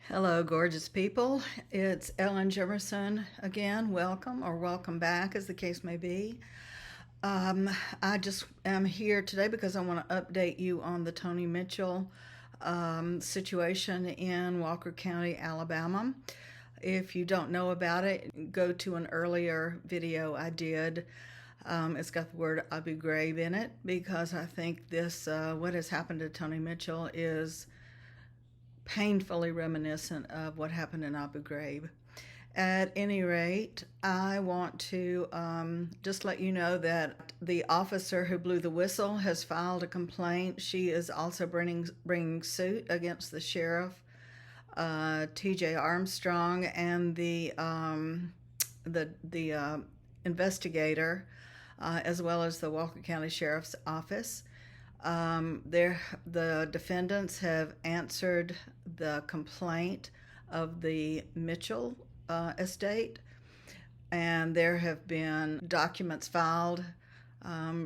Hello, gorgeous people. It's Ellen Jimerson again. Welcome or welcome back, as the case may be. Um, I just am here today because I want to update you on the Tony Mitchell situation in Walker County, Alabama. If you don't know about it, go to an earlier video I did. It's got the word Ghraib in it because I think what has happened to Tony Mitchell is painfully reminiscent of what happened in Abu Ghraib. At any rate, I want to just let you know that the officer who blew the whistle has filed a complaint. She is also bringing suit against the sheriff, T.J. Armstrong, and the investigator, as well as the Walker County Sheriff's Office. The defendants have answered the complaint of the Mitchell estate, and there have been documents filed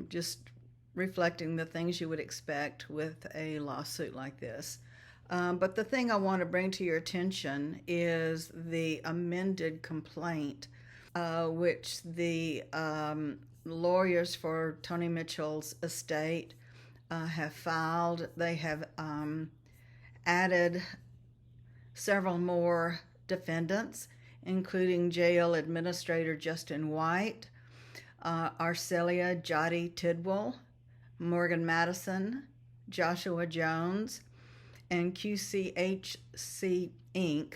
just reflecting the things you would expect with a lawsuit like this. But the thing I want to bring to your attention is the amended complaint, which the lawyers for Tony Mitchell's estate have filed. They have added several more defendants, including jail administrator Justin White, Arcelia Jotty Tidwell, Morgan Madison, Joshua Jones, and QCHC Inc.,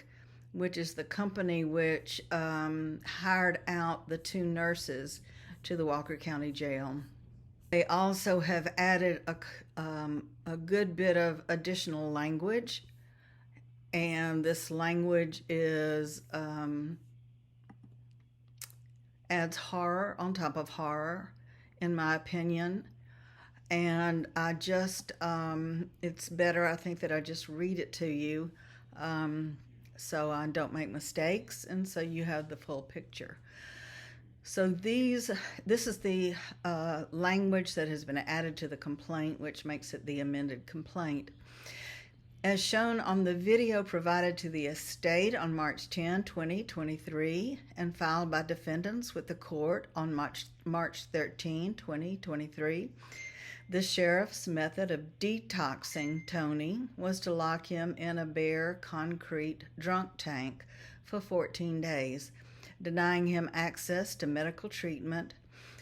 which is the company which hired out the two nurses to the Walker County Jail. They also have added a good bit of additional language, and this language adds horror on top of horror, in my opinion. And it's better, I think, that I just read it to you, so I don't make mistakes, and so you have the full picture. So this is the language that has been added to the complaint, which makes it the amended complaint. As shown on the video provided to the estate on March 10, 2023, and filed by defendants with the court on March 13, 2023, the sheriff's method of detoxing Tony was to lock him in a bare concrete drunk tank for 14 days, denying him access to medical treatment,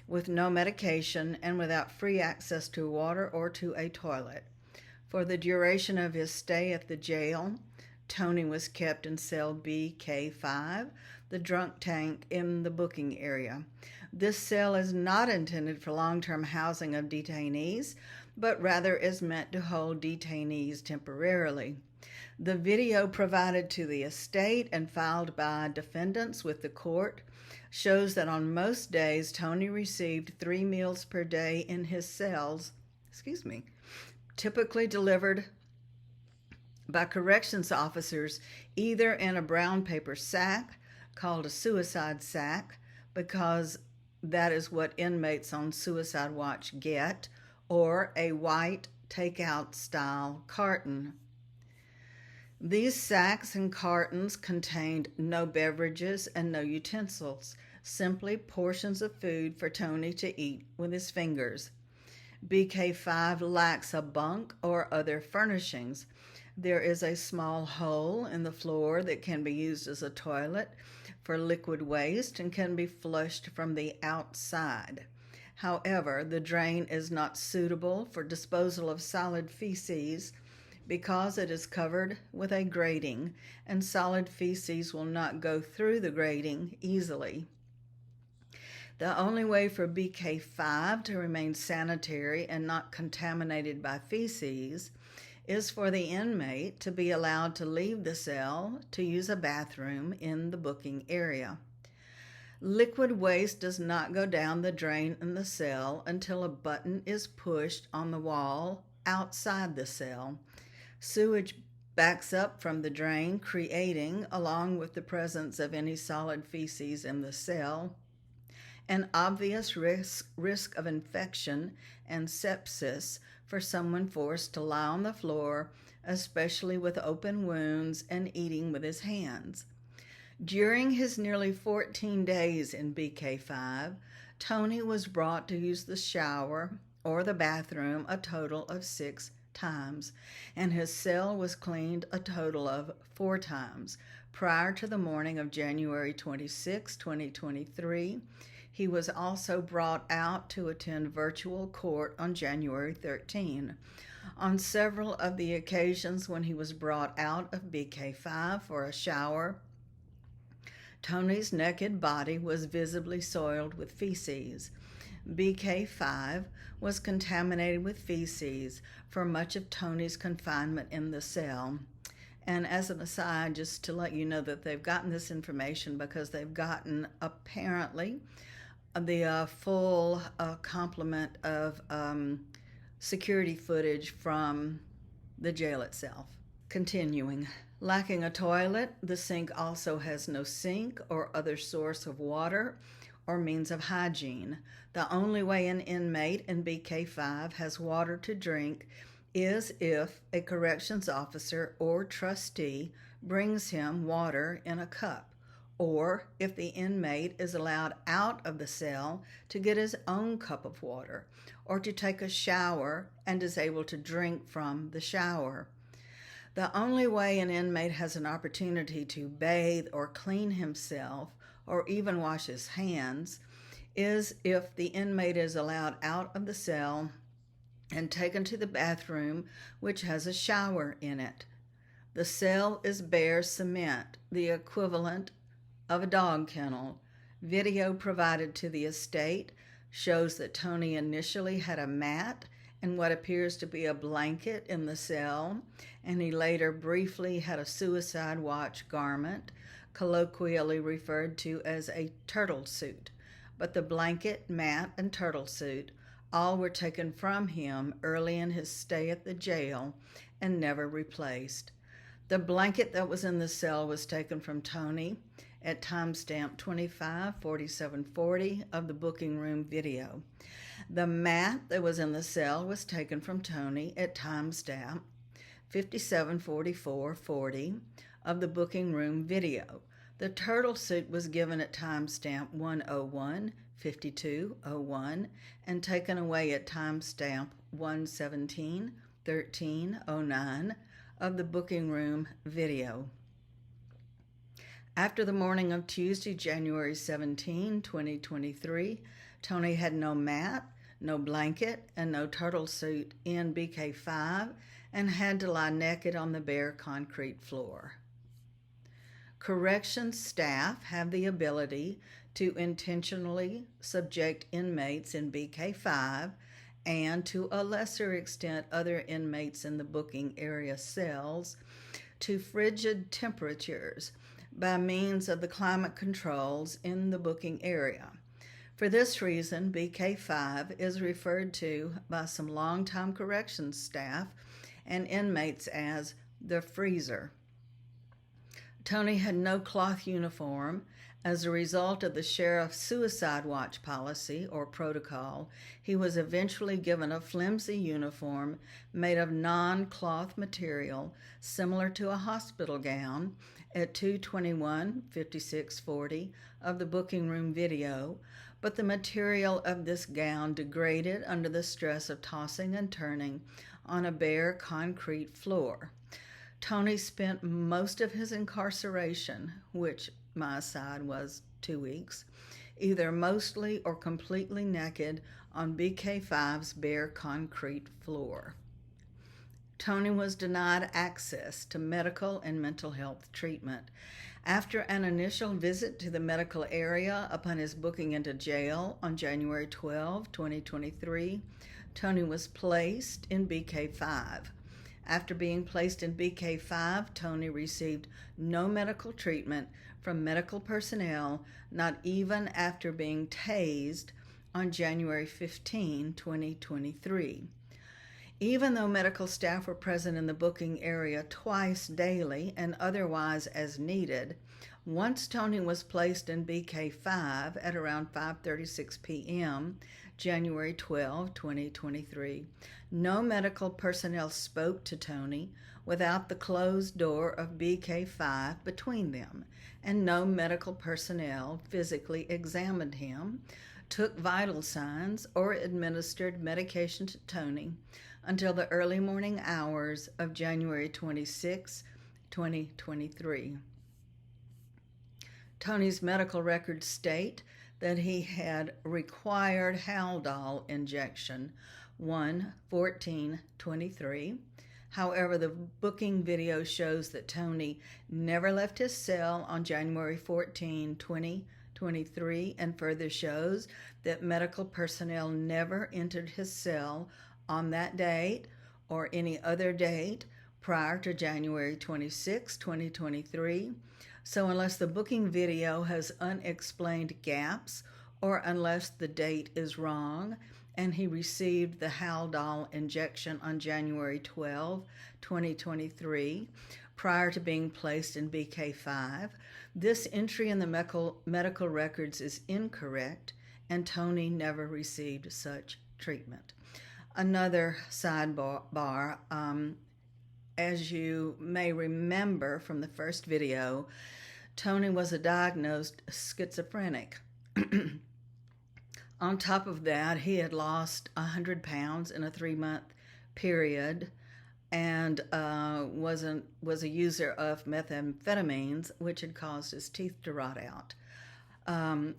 with no medication and without free access to water or to a toilet. For the duration of his stay at the jail, Tony was kept in cell BK5, the drunk tank in the booking area. This cell is not intended for long-term housing of detainees, but rather is meant to hold detainees temporarily. The video provided to the estate and filed by defendants with the court shows that on most days, Tony received 3 meals per day in his cells, typically delivered by corrections officers either in a brown paper sack called a suicide sack, because that is what inmates on suicide watch get, or a white takeout style carton. These sacks and cartons contained no beverages and no utensils, simply portions of food for Tony to eat with his fingers. BK5 lacks a bunk or other furnishings. There is a small hole in the floor that can be used as a toilet for liquid waste and can be flushed from the outside. However, the drain is not suitable for disposal of solid feces because it is covered with a grating, and solid feces will not go through the grating easily. The only way for BK5 to remain sanitary and not contaminated by feces is for the inmate to be allowed to leave the cell to use a bathroom in the booking area. Liquid waste does not go down the drain in the cell until a button is pushed on the wall outside the cell. Sewage backs up from the drain, creating, along with the presence of any solid feces in the cell, an obvious risk of infection and sepsis for someone forced to lie on the floor, especially with open wounds, and eating with his hands. During his nearly 14 days in BK5, Tony was brought to use the shower or the bathroom a total of 6 times, and his cell was cleaned a total of 4 times. Prior to the morning of January 26, 2023, he was also brought out to attend virtual court on January 13. On several of the occasions when he was brought out of BK5 for a shower, Tony's naked body was visibly soiled with feces. BK5 was contaminated with feces for much of Tony's confinement in the cell. And as an aside, just to let you know that they've gotten this information because they've gotten apparently the full complement of security footage from the jail itself. Continuing. Lacking a toilet, the sink also has no sink or other source of water or means of hygiene. The only way an inmate in BK5 has water to drink is if a corrections officer or trustee brings him water in a cup, or if the inmate is allowed out of the cell to get his own cup of water, or to take a shower and is able to drink from the shower. The only way an inmate has an opportunity to bathe or clean himself, or even wash his hands, is if the inmate is allowed out of the cell and taken to the bathroom, which has a shower in it. The cell is bare cement, the equivalent of a dog kennel. Video provided to the estate shows that Tony initially had a mat and what appears to be a blanket in the cell, and he later briefly had a suicide watch garment, colloquially referred to as a turtle suit. But the blanket, mat, and turtle suit all were taken from him early in his stay at the jail and never replaced. The blanket that was in the cell was taken from Tony at timestamp 25:47:40 of the booking room video. The mat that was in the cell was taken from Tony at timestamp 57:44:40 of the booking room video. The turtle suit was given at timestamp 101:52:01 and taken away at timestamp 117:13:09 of the booking room video. After the morning of Tuesday, January 17, 2023, Tony had no mat, no blanket, and no turtle suit in BK5 and had to lie naked on the bare concrete floor. Corrections staff have the ability to intentionally subject inmates in BK5 and, to a lesser extent, other inmates in the booking area cells to frigid temperatures by means of the climate controls in the booking area. For this reason, BK5 is referred to by some longtime corrections staff and inmates as the freezer. Tony had no cloth uniform. As a result of the sheriff's suicide watch policy or protocol, he was eventually given a flimsy uniform made of non-cloth material similar to a hospital gown at 2:21:56:40 of the booking room video, but the material of this gown degraded under the stress of tossing and turning on a bare concrete floor. Tony spent most of his incarceration, which my aside was 2 weeks, either mostly or completely naked on BK5's bare concrete floor. Tony was denied access to medical and mental health treatment. After an initial visit to the medical area upon his booking into jail on January 12, 2023, Tony was placed in BK5. After being placed in BK5, Tony received no medical treatment from medical personnel, not even after being tased on January 15, 2023. Even though medical staff were present in the booking area twice daily and otherwise as needed, once Tony was placed in BK5 at around 5:36 p.m., January 12, 2023. No medical personnel spoke to Tony without the closed door of BK5 between them, and no medical personnel physically examined him, took vital signs, or administered medication to Tony until the early morning hours of January 26, 2023. Tony's medical records state that he had required Haldol injection 1/14/23. However, the booking video shows that Tony never left his cell on January 14, 2023, and further shows that medical personnel never entered his cell on that date or any other date prior to January 26, 2023. So unless the booking video has unexplained gaps, or unless the date is wrong and he received the Haldol injection on January 12, 2023, prior to being placed in BK5, this entry in the medical records is incorrect, and Tony never received such treatment. Another sidebar, as you may remember from the first video, Tony was a diagnosed schizophrenic. On top of that, he had lost 100 pounds in a 3-month period and was a user of methamphetamines, which had caused his teeth to rot out.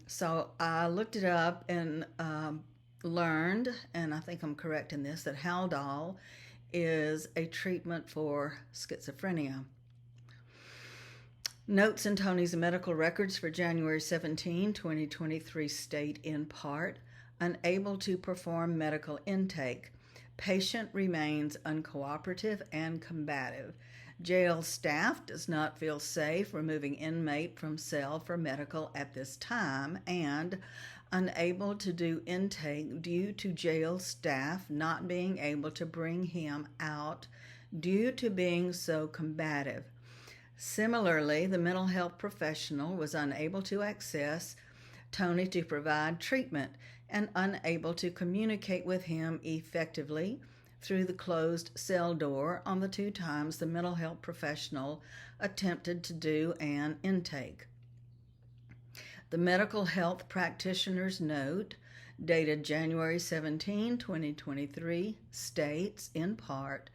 So I looked it up and learned, and I think I'm correct in this, that Haldol is a treatment for schizophrenia. Notes in Tony's medical records for January 17, 2023 state in part, unable to perform medical intake. Patient remains uncooperative and combative. Jail staff does not feel safe removing inmate from cell for medical at this time, and unable to do intake due to jail staff not being able to bring him out due to being so combative. Similarly, the mental health professional was unable to access Tony to provide treatment and unable to communicate with him effectively through the closed cell door on the 2 times the mental health professional attempted to do an intake. The medical health practitioner's note, dated January 17, 2023, states, in part,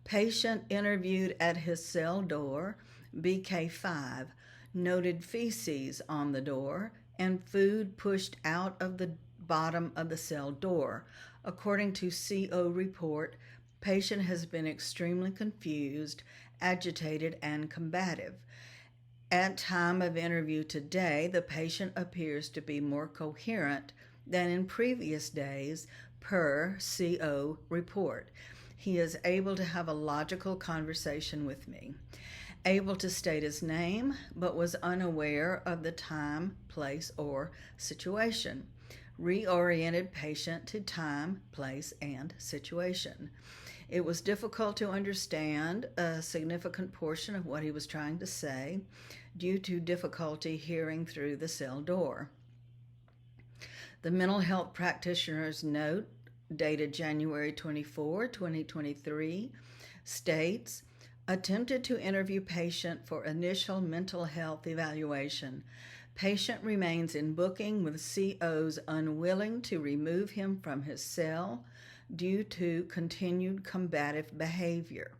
patient interviewed at his cell door, BK5, noted feces on the door and food pushed out of the bottom of the cell door. According to CO report, patient has been extremely confused, agitated, and combative. At time of interview today, the patient appears to be more coherent than in previous days per CO report. He is able to have a logical conversation with me, able to state his name, but was unaware of the time, place, or situation. Reoriented patient to time, place, and situation. It was difficult to understand a significant portion of what he was trying to say due to difficulty hearing through the cell door. The mental health practitioner's note, dated January 24, 2023, states, attempted to interview patient for initial mental health evaluation. Patient remains in booking with COs unwilling to remove him from his cell due to continued combative behavior.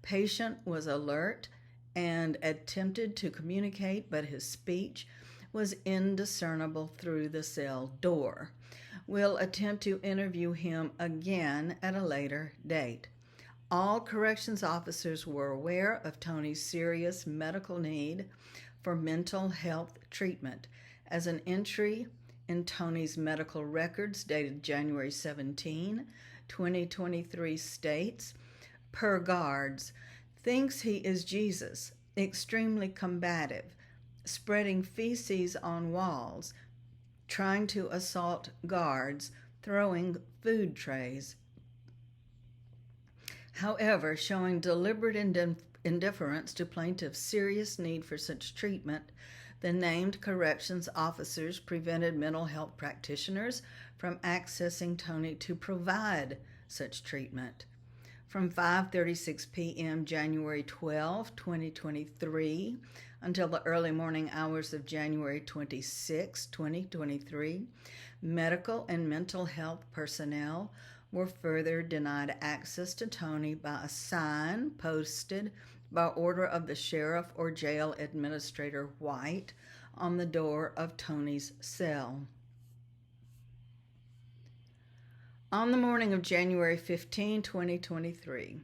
Patient was alert and attempted to communicate, but his speech was indiscernible through the cell door. We'll attempt to interview him again at a later date. All corrections officers were aware of Tony's serious medical need for mental health treatment. As an entry in Tony's medical records dated January 17, 2023 states, per guards, thinks he is Jesus, extremely combative, spreading feces on walls, trying to assault guards, throwing food trays. However, showing deliberate indifference to plaintiff's serious need for such treatment, The named corrections officers prevented mental health practitioners from accessing Tony to provide such treatment. From 5:36 p.m. January 12, 2023, until the early morning hours of January 26, 2023, medical and mental health personnel were further denied access to Tony by a sign posted by order of the sheriff or jail administrator White on the door of Tony's cell. On the morning of January 15, 2023,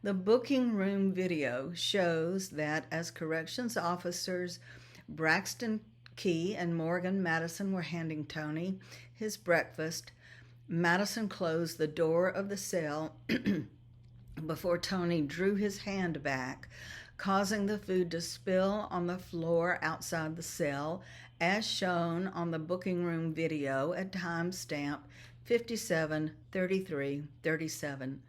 the booking room video shows that as corrections officers Braxton Key and Morgan Madison were handing Tony his breakfast, Madison closed the door of the cell before Tony drew his hand back, causing the food to spill on the floor outside the cell, as shown on the booking room video at timestamp 57:33:37.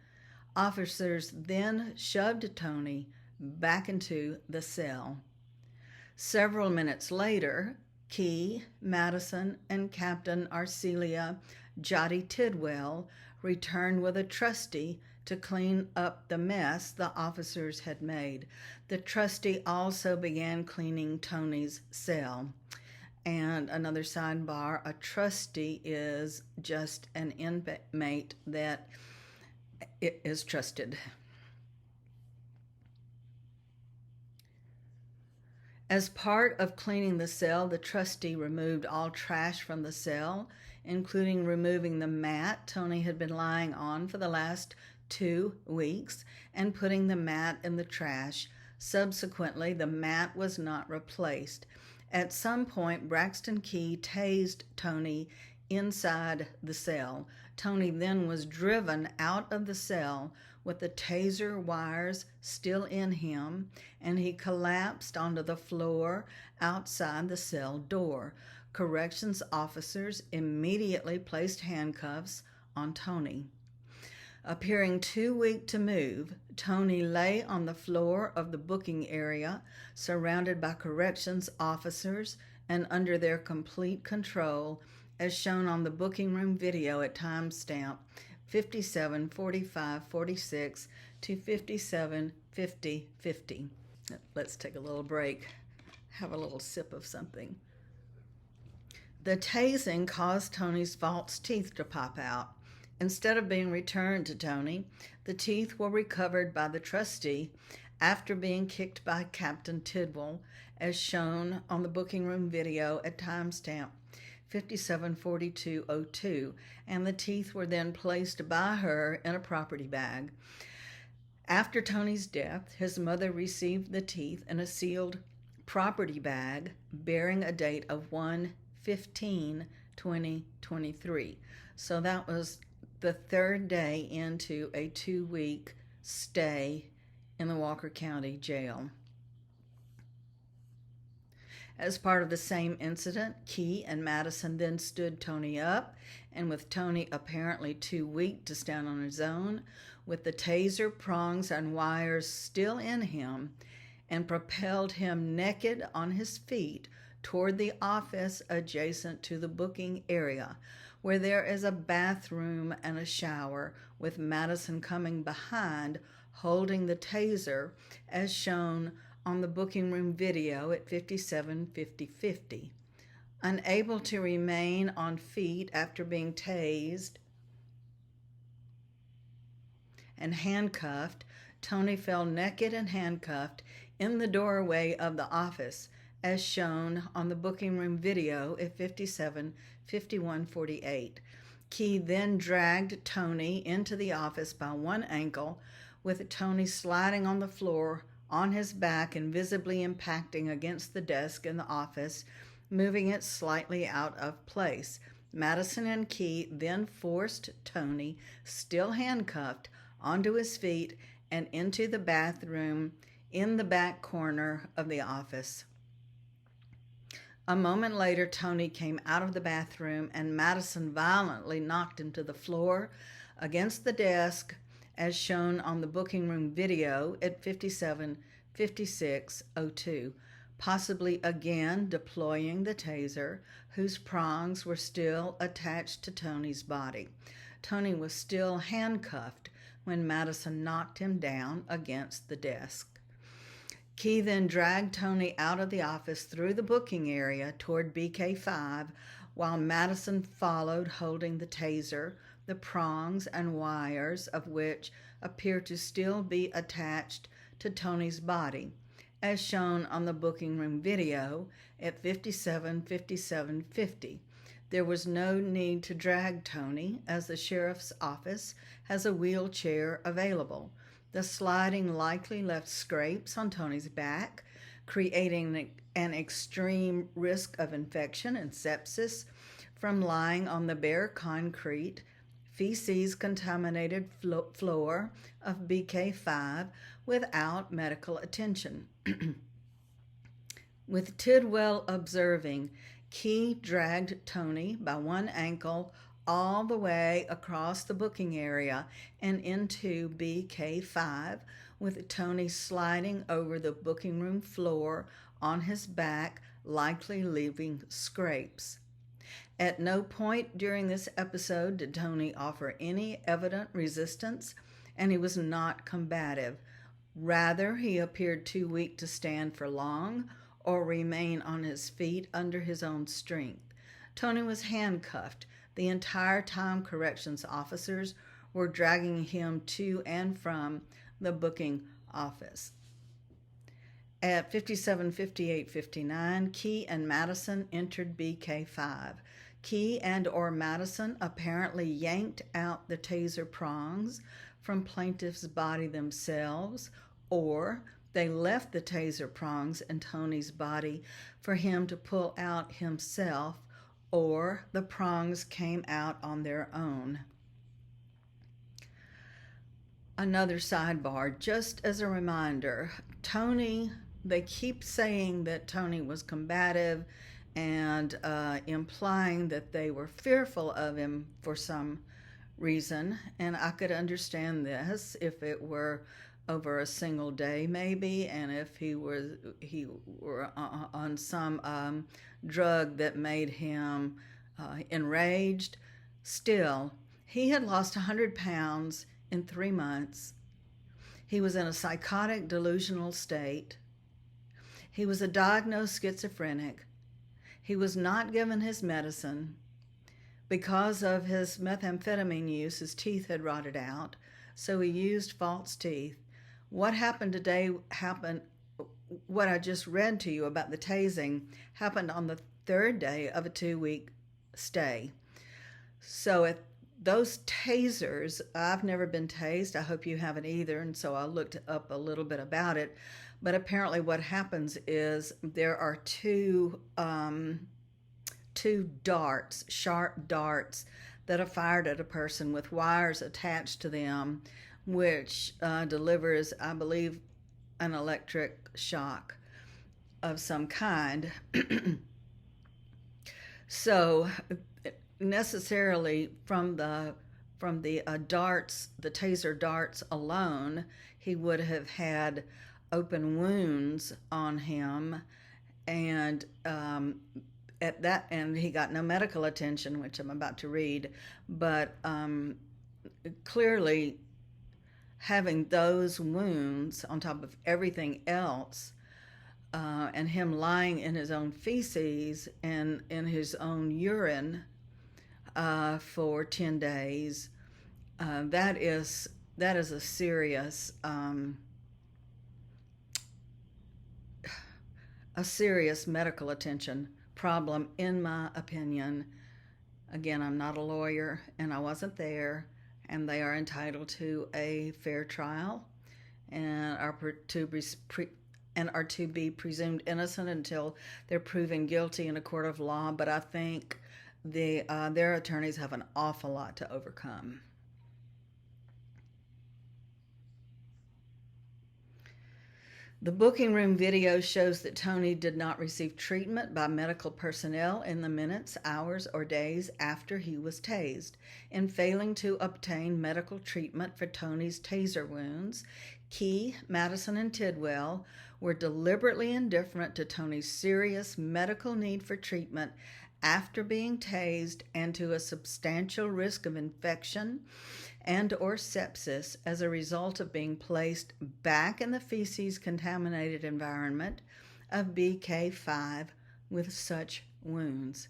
Officers then shoved Tony back into the cell. Several minutes later, Key, Madison, and Captain Arcelia Jotty Tidwell returned with a trustee to clean up the mess the officers had made. The trustee also began cleaning Tony's cell. And another sidebar, a trustee is just an inmate that is trusted. As part of cleaning the cell, the trustee removed all trash from the cell, including removing the mat Tony had been lying on for the last 2 weeks and putting the mat in the trash. Subsequently, the mat was not replaced. At some point, Braxton Key tased Tony inside the cell. Tony then was driven out of the cell with the taser wires still in him, and he collapsed onto the floor outside the cell door. Corrections officers immediately placed handcuffs on Tony. Appearing too weak to move, Tony lay on the floor of the booking area, surrounded by corrections officers and under their complete control, as shown on the booking room video at timestamp 57:45:46 to 57:50:50. Let's take a little break, have a little sip of something. The tasing caused Tony's false teeth to pop out. Instead of being returned to Tony, the teeth were recovered by the trustee after being kicked by Captain Tidwell, as shown on the booking room video at timestamp 57:42:02, and the teeth were then placed by her in a property bag. After Tony's death, his mother received the teeth in a sealed property bag bearing a date of 1/15/2023. So that was the third day into a 2-week stay in the Walker County Jail. As part of the same incident, Key and Madison then stood Tony up, and with Tony apparently too weak to stand on his own, with the taser prongs and wires still in him, and propelled him naked on his feet toward the office adjacent to the booking area, where there is a bathroom and a shower, with Madison coming behind holding the taser, as shown on the booking room video at 57:50:50. Unable to remain on feet after being tased and handcuffed, Tony fell naked and handcuffed in the doorway of the office, as shown on the booking room video at 57:51:48. Key then dragged Tony into the office by one ankle, with Tony sliding on the floor on his back and visibly impacting against the desk in the office, moving it slightly out of place. Madison and Key then forced Tony, still handcuffed, onto his feet and into the bathroom in the back corner of the office. A moment later, Tony came out of the bathroom and Madison violently knocked him to the floor against the desk, as shown on the booking room video at 57:56:02. possibly again deploying the taser, whose prongs were still attached to Tony's body. Tony was still handcuffed when Madison knocked him down against the desk. Key then dragged Tony out of the office through the booking area toward BK5, while Madison followed holding the taser, the prongs and wires of which appear to still be attached to Tony's body, as shown on the booking room video at 57:57:50. There was no need to drag Tony, as the sheriff's office has a wheelchair available. The sliding likely left scrapes on Tony's back, creating an extreme risk of infection and sepsis from lying on the bare concrete, feces-contaminated floor of BK5 without medical attention. With Tidwell observing, Key dragged Tony by one ankle all the way across the booking area and into BK5, with Tony sliding over the booking room floor on his back, likely leaving scrapes. At no point during this episode did Tony offer any evident resistance, and he was not combative. Rather, he appeared too weak to stand for long or remain on his feet under his own strength. Tony was handcuffed the entire time corrections officers were dragging him to and from the booking office. At 57:58:59, Key and Madison entered BK5. Key and or Madison apparently yanked out the taser prongs from plaintiff's body themselves, or they left the taser prongs in Tony's body for him to pull out himself, or the prongs came out on their own. Another sidebar, just as a reminder, they keep saying that Tony was combative and implying that they were fearful of him for some reason, and I could understand this if it were over a single day maybe, and if he were on some drug that made him enraged. Still, he had lost 100 pounds in 3 months. He was in a psychotic delusional state. He was a diagnosed schizophrenic. He was not given his medicine. Because of his methamphetamine use, his teeth had rotted out, so he used false teeth. What happened today what I just read to you about the tasing happened on the 3rd day of a 2-week stay. So those tasers, I've never been tased. I hope you haven't either, and so I looked up a little bit about it. But apparently what happens is there are two darts, sharp darts, that are fired at a person with wires attached to them, which delivers, I believe, an electric shock of some kind. So necessarily from the darts, the taser darts alone, he would have had open wounds on him, and at that end he got no medical attention, which I'm about to read. But clearly, having those wounds on top of everything else, and him lying in his own feces and in his own urine for 10 days, that is a serious medical attention problem, in my opinion. Again, I'm not a lawyer, and I wasn't there, and they are entitled to a fair trial and are to be presumed innocent until they're proven guilty in a court of law. But I think their attorneys have an awful lot to overcome. The booking room video shows that Tony did not receive treatment by medical personnel in the minutes, hours, or days after he was tased. In failing to obtain medical treatment for Tony's taser wounds, Key, Madison, and Tidwell were deliberately indifferent to Tony's serious medical need for treatment after being tased and to a substantial risk of infection and or sepsis as a result of being placed back in the feces-contaminated environment of BK5 with such wounds.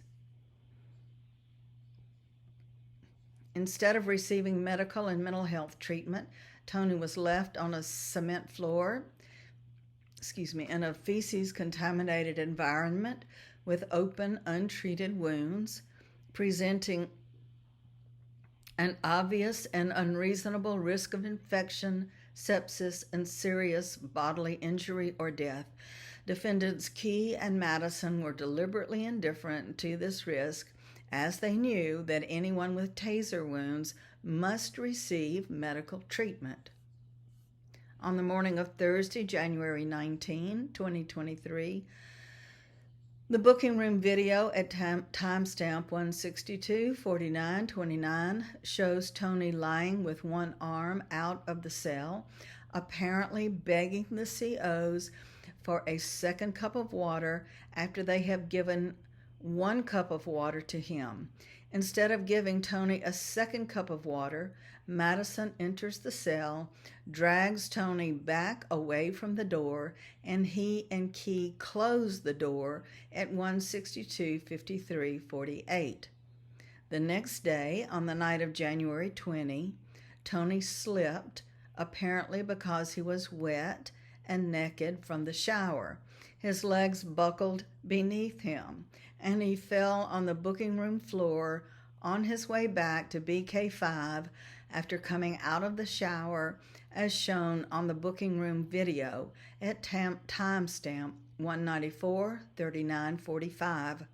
Instead of receiving medical and mental health treatment, Tony was left on a cement floor, in a feces-contaminated environment with open, untreated wounds, presenting an obvious and unreasonable risk of infection, sepsis, and serious bodily injury or death. Defendants Key and Madison were deliberately indifferent to this risk, as they knew that anyone with taser wounds must receive medical treatment. On the morning of Thursday, January 19, 2023, the booking room video at timestamp 162:49:29 shows Tony lying with one arm out of the cell, apparently begging the COs for a second cup of water after they have given 1 cup of water to him. Instead of giving Tony a second cup of water, Madison enters the cell, drags Tony back away from the door, and he and Key close the door at 162:53:48. The next day, on the night of January 20, Tony slipped, apparently because he was wet and naked from the shower. His legs buckled beneath him, and he fell on the booking room floor on his way back to BK5 after coming out of the shower, as shown on the booking room video at timestamp 194:39:45.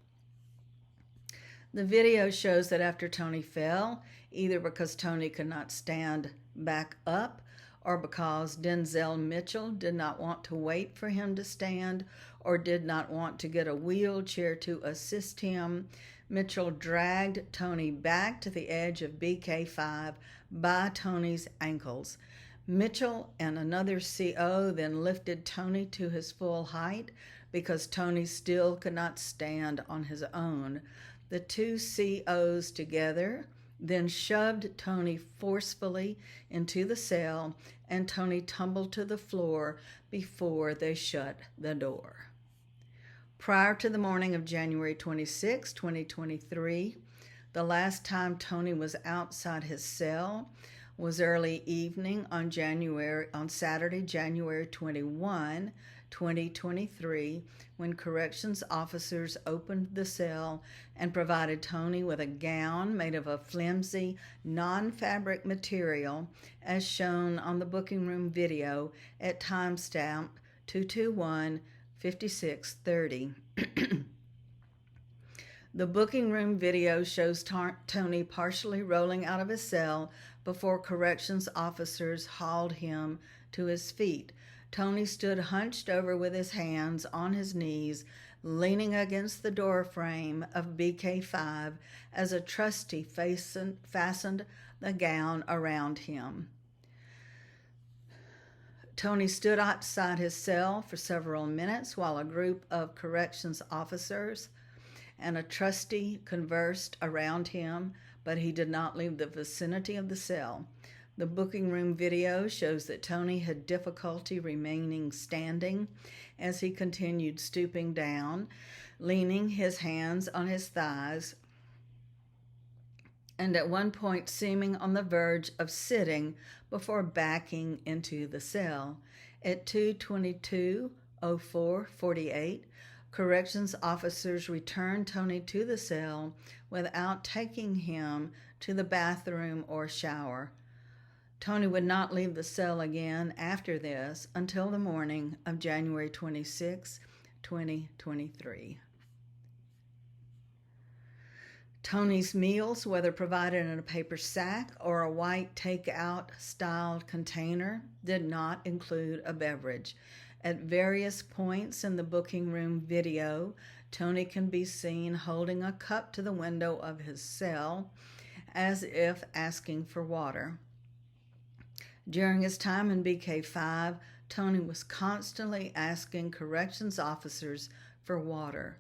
The video shows that after Tony fell, either because Tony could not stand back up or because Denzel Mitchell did not want to wait for him to stand or did not want to get a wheelchair to assist him, Mitchell dragged Tony back to the edge of BK5 by Tony's ankles. Mitchell and another CO then lifted Tony to his full height because Tony still could not stand on his own. The two COs together then shoved Tony forcefully into the cell, and Tony tumbled to the floor before they shut the door. Prior to the morning of January 26, 2023, the last time Tony was outside his cell was early evening on Saturday, January 21, 2023, when corrections officers opened the cell and provided Tony with a gown made of a flimsy, non-fabric material, as shown on the booking room video at timestamp 221:56:30. The booking room video shows Tony partially rolling out of his cell before corrections officers hauled him to his feet. Tony stood hunched over with his hands on his knees, leaning against the door frame of BK5 as a trustee fastened the gown around him. Tony stood outside his cell for several minutes while a group of corrections officers and a trustee conversed around him, but he did not leave the vicinity of the cell. The booking room video shows that Tony had difficulty remaining standing as he continued stooping down, leaning his hands on his thighs, and at one point seeming on the verge of sitting before backing into the cell. At 2:22:04:48, corrections officers returned Tony to the cell without taking him to the bathroom or shower. Tony would not leave the cell again after this until the morning of January 26, 2023. Tony's meals, whether provided in a paper sack or a white take-out-styled container, did not include a beverage. At various points in the booking room video, Tony can be seen holding a cup to the window of his cell as if asking for water. During his time in BK5, Tony was constantly asking corrections officers for water.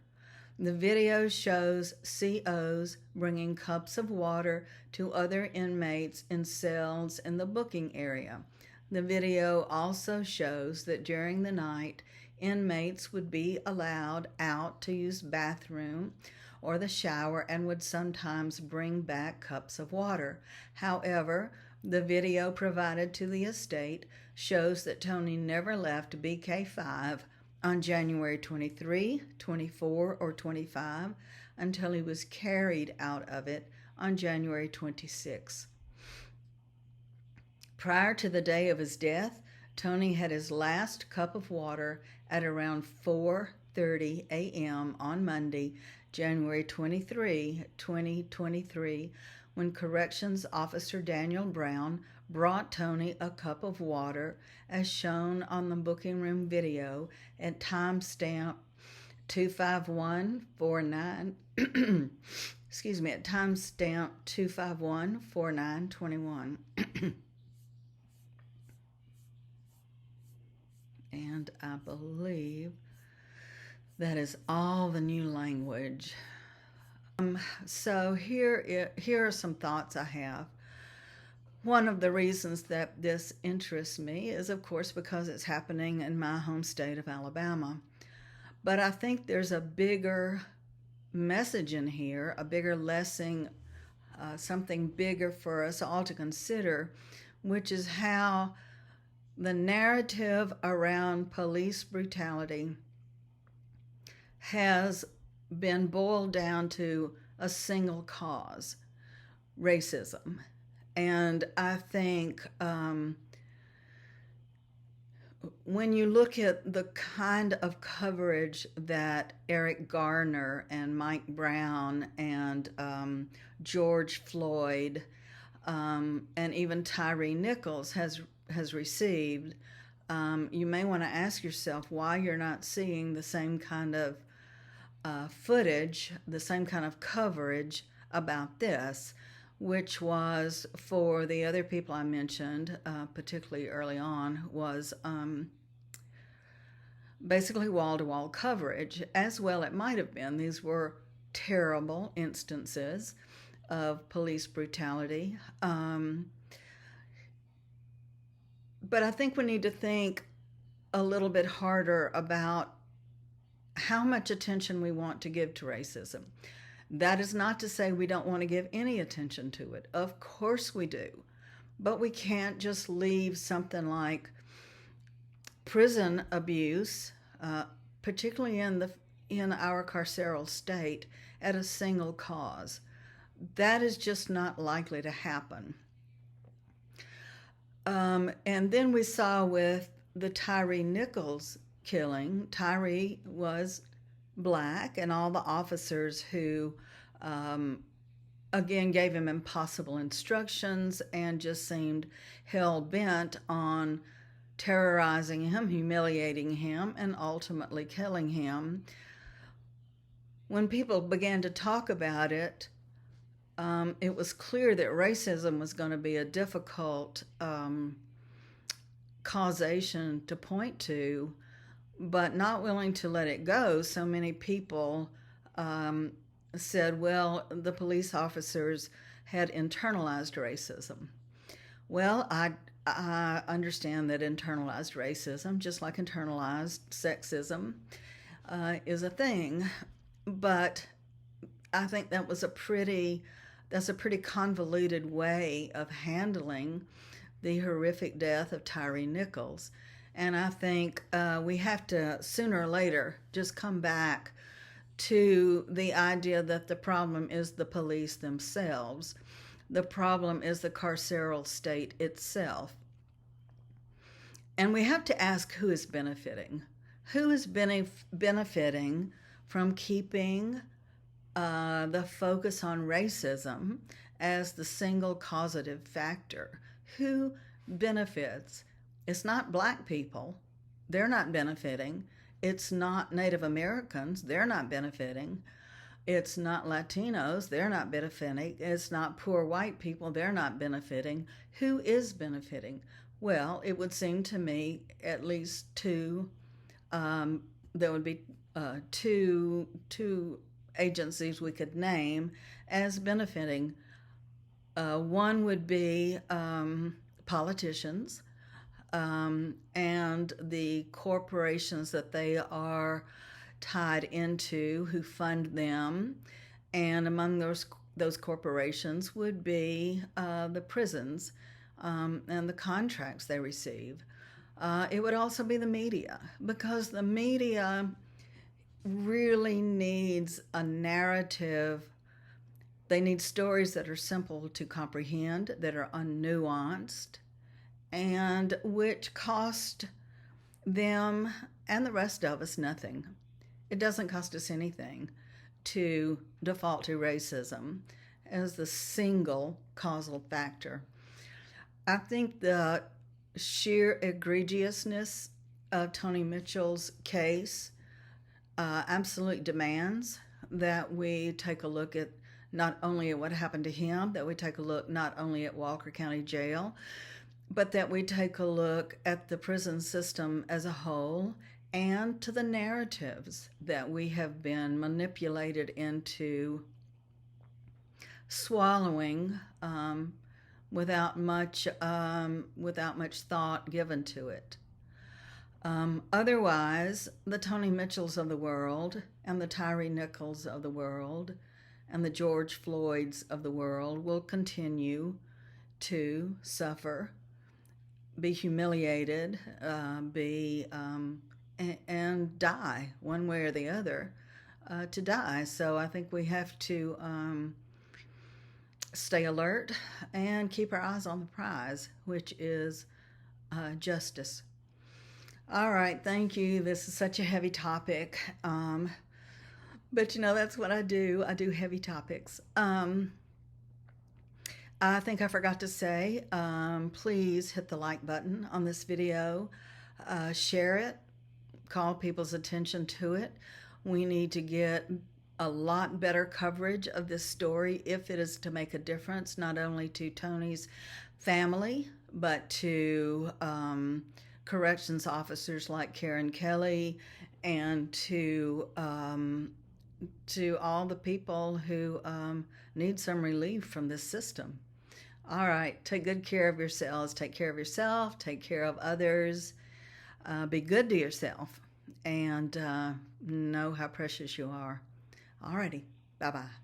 The video shows COs bringing cups of water to other inmates in cells in the booking area. The video also shows that during the night, inmates would be allowed out to use bathroom or the shower and would sometimes bring back cups of water. However, the video provided to the estate shows that Tony never left BK5 on January 23, 24, or 25 until he was carried out of it on January 26. Prior to the day of his death, Tony had his last cup of water at around 4:30 a.m. on Monday, January 23, 2023, when Corrections Officer Daniel Brown brought Tony a cup of water as shown on the booking room video at timestamp 25149 at timestamp 2514921. And I believe that is all the new language. So here are some thoughts I have. One of the reasons that this interests me is, of course, because it's happening in my home state of Alabama. But I think there's a bigger message in here, a bigger lesson, something bigger for us all to consider, which is how the narrative around police brutality has been boiled down to a single cause: racism. And I think when you look at the kind of coverage that Eric Garner and Mike Brown and George Floyd and even Tyree Nichols has received, you may want to ask yourself why you're not seeing the same kind of footage, the same kind of coverage about this, which was, for the other people I mentioned, particularly early on, was basically wall-to-wall coverage. As well it might have been. These were terrible instances of police brutality. But I think we need to think a little bit harder about how much attention we want to give to racism. That is not to say we don't want to give any attention to it. Of course we do. But we can't just leave something like prison abuse, particularly in our carceral state, at a single cause. That is just not likely to happen. And then we saw with the Tyree Nichols killing, Tyree was black, and all the officers who, again, gave him impossible instructions and just seemed hell-bent on terrorizing him, humiliating him, and ultimately killing him. When people began to talk about it, it was clear that racism was going to be a difficult causation to point to, but not willing to let it go. So many people said, well, the police officers had internalized racism. Well, I understand that internalized racism, just like internalized sexism, is a thing, but I think that was that's a pretty convoluted way of handling the horrific death of Tyree Nichols. And I think we have to, sooner or later, just come back to the idea that the problem is the police themselves. The problem is the carceral state itself. And we have to ask who is benefiting. Who is benefiting from keeping the focus on racism as the single causative factor? Who benefits? It's not black people. They're not benefiting. It's not Native Americans. They're not benefiting. It's not Latinos. They're not benefiting. It's not poor white people. They're not benefiting. Who is benefiting? Well, it would seem to me at least two. There would be two agencies we could name as benefiting. One would be politicians and the corporations that they are tied into who fund them. And among those corporations would be the prisons and the contracts they receive. It would also be the media, because the media really needs a narrative. They need stories that are simple to comprehend, that are unnuanced, and which cost them and the rest of us nothing. It doesn't cost us anything to default to racism as the single causal factor. I think the sheer egregiousness of Tony Mitchell's case absolutely demands that we take a look at not only at what happened to him, that we take a look not only at Walker County Jail, but that we take a look at the prison system as a whole and to the narratives that we have been manipulated into swallowing without much thought given to it. Otherwise, the Tony Mitchells of the world and the Tyree Nichols of the world and the George Floyds of the world will continue to suffer, be humiliated, and die one way or the other, to die. So I think we have to stay alert and keep our eyes on the prize, which is justice. All right, thank you. This is such a heavy topic, but that's what I do. I do heavy topics. I think I forgot to say, please hit the like button on this video, share it, call people's attention to it. We need to get a lot better coverage of this story if it is to make a difference, not only to Tony's family, but to corrections officers like Karen Kelly, and to all the people who need some relief from this system. All right, take good care of yourselves. Take care of yourself. Take care of others. Be good to yourself, and know how precious you are. All righty, bye-bye.